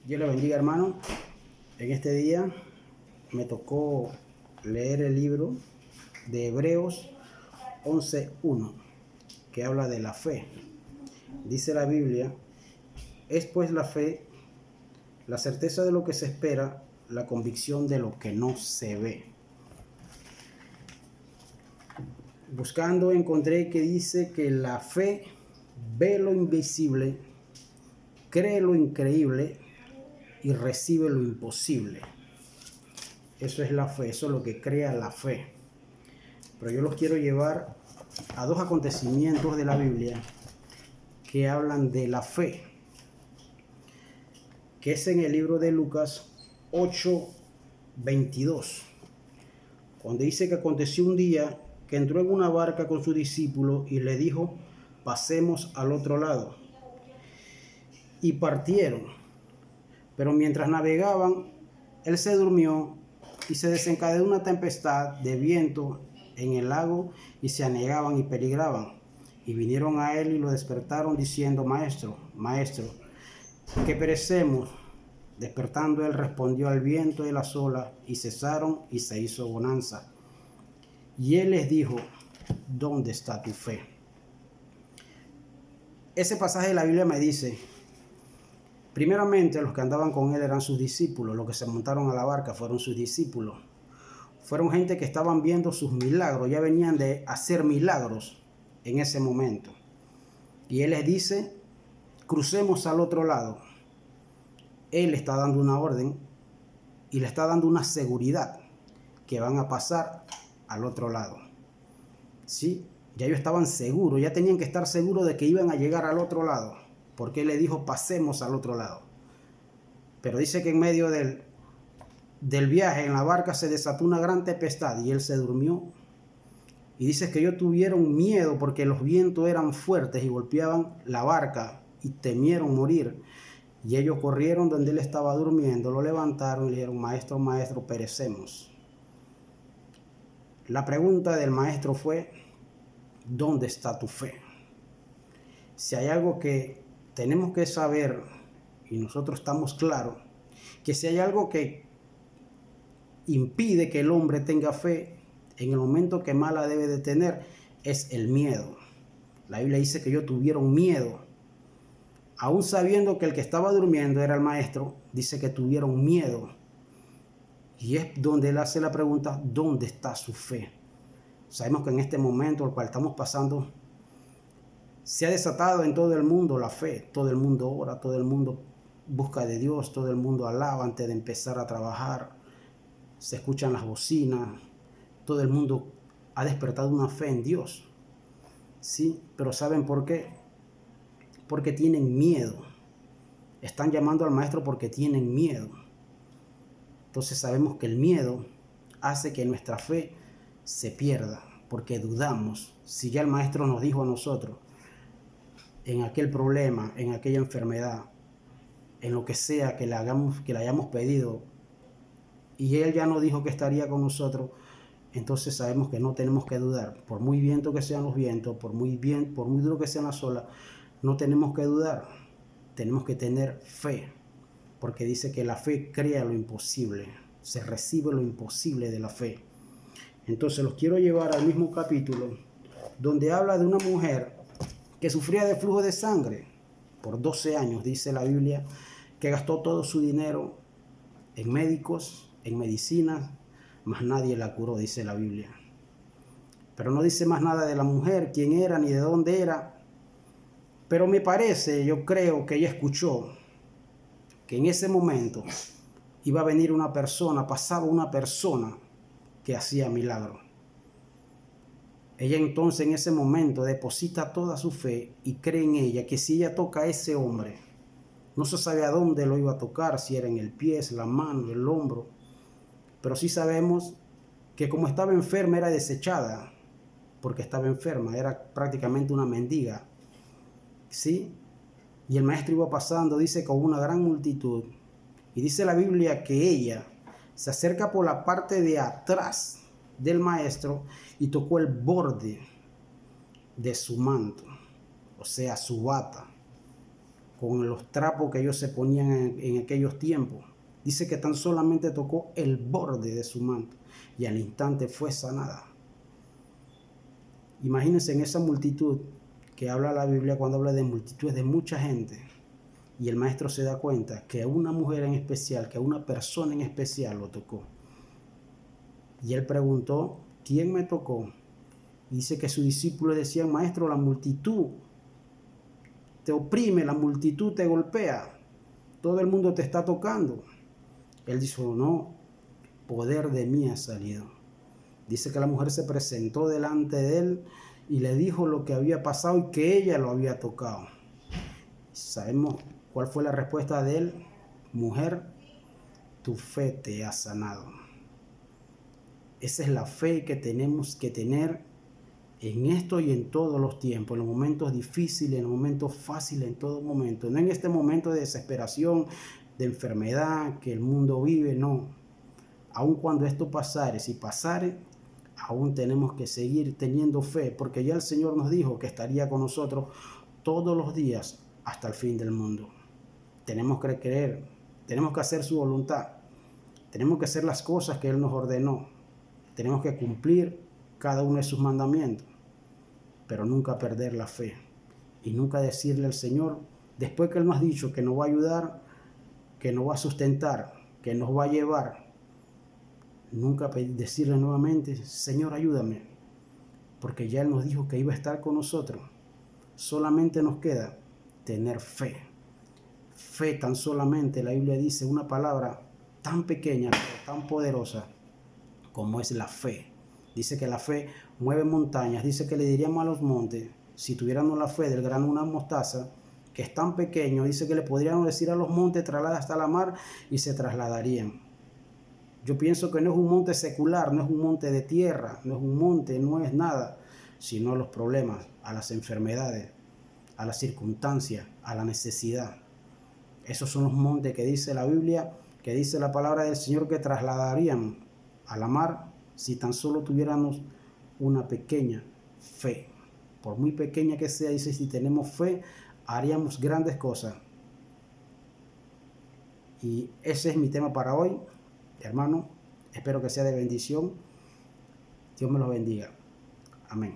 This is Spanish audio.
Dios le bendiga, hermano. En este día me tocó leer el libro de Hebreos 11:1, que habla de la fe. Dice la Biblia: es pues la fe, la certeza de lo que se espera, la convicción de lo que no se ve. Buscando encontré que dice que la fe ve lo invisible, cree lo increíble y recibe lo imposible. Eso es la fe, eso es lo que crea la fe. Pero yo los quiero llevar a dos acontecimientos de la Biblia que hablan de la fe, que es en el libro de Lucas 8:22, cuando dice que aconteció un día que entró en una barca con su discípulo y le dijo: pasemos al otro lado. Y partieron, pero mientras navegaban, él se durmió y se desencadenó una tempestad de viento en el lago y se anegaban y peligraban. Y vinieron a él y lo despertaron diciendo: Maestro, Maestro, que perecemos. Despertando él respondió al viento y a las olas, y cesaron y se hizo bonanza. Y él les dijo: ¿dónde está tu fe? Ese pasaje de la Biblia me dice, primeramente, los que andaban con él eran sus discípulos, los que se montaron a la barca fueron sus discípulos. Fueron gente que estaban viendo sus milagros, ya venían de hacer milagros en ese momento. Y él les dice: crucemos al otro lado. Él está dando una orden y le está dando una seguridad que van a pasar al otro lado. ¿Sí? Ya ellos estaban seguros, ya tenían que estar seguros de que iban a llegar al otro lado, porque él le dijo: pasemos al otro lado. Pero dice que en medio del viaje en la barca se desató una gran tempestad y él se durmió. Y dice que ellos tuvieron miedo porque los vientos eran fuertes y golpeaban la barca y temieron morir. Y ellos corrieron donde él estaba durmiendo, lo levantaron y le dijeron: Maestro, Maestro, perecemos. La pregunta del maestro fue: ¿dónde está tu fe? Si hay algo que tenemos que saber, y nosotros estamos claros, que si hay algo que impide que el hombre tenga fe en el momento que más la debe de tener, es el miedo. La Biblia dice que ellos tuvieron miedo. Aún sabiendo que el que estaba durmiendo era el maestro, dice que tuvieron miedo. Y es donde él hace la pregunta: ¿dónde está su fe? Sabemos que en este momento, el cual estamos pasando, se ha desatado en todo el mundo la fe. Todo el mundo ora, todo el mundo busca de Dios, todo el mundo alaba antes de empezar a trabajar. Se escuchan las bocinas, todo el mundo ha despertado una fe en Dios. Sí, pero ¿saben por qué? Porque tienen miedo. Están llamando al maestro porque tienen miedo. Entonces sabemos que el miedo hace que nuestra fe se pierda, porque dudamos. Si ya el maestro nos dijo a nosotros, en aquel problema, en aquella enfermedad, en lo que sea que le hayamos pedido, y él ya nos dijo que estaría con nosotros, entonces sabemos que no tenemos que dudar. Por muy viento que sean los vientos, por muy duro que sean las olas, no tenemos que dudar. Tenemos que tener fe, porque dice que la fe crea lo imposible. Se recibe lo imposible de la fe. Entonces los quiero llevar al mismo capítulo, donde habla de una mujer que sufría de flujo de sangre por 12 años. Dice la Biblia que gastó todo su dinero en médicos, en medicinas, mas nadie la curó, dice la Biblia. Pero no dice más nada de la mujer, quién era ni de dónde era. Pero me parece, yo creo que ella escuchó que en ese momento iba a venir una persona, pasaba una persona que hacía milagros. Ella entonces en ese momento deposita toda su fe y cree en ella, que si ella toca a ese hombre, no se sabe a dónde lo iba a tocar, si era en el pie, la mano, el hombro, pero sí sabemos que como estaba enferma era desechada, porque estaba enferma, era prácticamente una mendiga, ¿sí? Y el maestro iba pasando, dice, con una gran multitud, y dice la Biblia que ella se acerca por la parte de atrás del maestro y tocó el borde de su manto, o sea, su bata, con los trapos que ellos se ponían en aquellos tiempos. Dice que tan solamente tocó el borde de su manto y al instante fue sanada. Imagínense en esa multitud que habla la Biblia, cuando habla de multitudes de mucha gente, y el maestro se da cuenta que a una mujer en especial, que a una persona en especial lo tocó. Y él preguntó, ¿quién me tocó? Y dice que sus discípulos decían, maestro, la multitud te oprime, la multitud te golpea, todo el mundo te está tocando. Él dijo, no, poder de mí ha salido. Dice que la mujer se presentó delante de él y le dijo lo que había pasado y que ella lo había tocado. Sabemos cuál fue la respuesta de él. Mujer, tu fe te ha sanado. Esa es la fe que tenemos que tener en esto y en todos los tiempos, en los momentos difíciles, en los momentos fáciles, en todo momento. No en este momento de desesperación, de enfermedad que el mundo vive, no. Aun cuando esto pasare, si pasare, aún tenemos que seguir teniendo fe, porque ya el Señor nos dijo que estaría con nosotros todos los días hasta el fin del mundo. Tenemos que creer, tenemos que hacer su voluntad, tenemos que hacer las cosas que Él nos ordenó, tenemos que cumplir cada uno de sus mandamientos, pero nunca perder la fe y nunca decirle al Señor, después que Él nos ha dicho que nos va a ayudar, que nos va a sustentar, que nos va a llevar, nunca decirle nuevamente, Señor, ayúdame, porque ya Él nos dijo que iba a estar con nosotros. Solamente nos queda tener fe. Fe tan solamente, la Biblia dice una palabra tan pequeña, pero tan poderosa como es la fe. Dice que la fe mueve montañas. Dice que le diríamos a los montes, si tuviéramos la fe del grano de una mostaza, que es tan pequeño, dice que le podríamos decir a los montes, traslada hasta la mar, y se trasladarían. Yo pienso que no es un monte secular, no es un monte de tierra, no es un monte, no es nada, sino a los problemas, a las enfermedades, a las circunstancias, a la necesidad. Esos son los montes que dice la Biblia, que dice la palabra del Señor, que trasladarían a la mar si tan solo tuviéramos una pequeña fe. Por muy pequeña que sea, dice, si tenemos fe, haríamos grandes cosas. Y ese es mi tema para hoy, hermano. Espero que sea de bendición. Dios me los bendiga. Amén.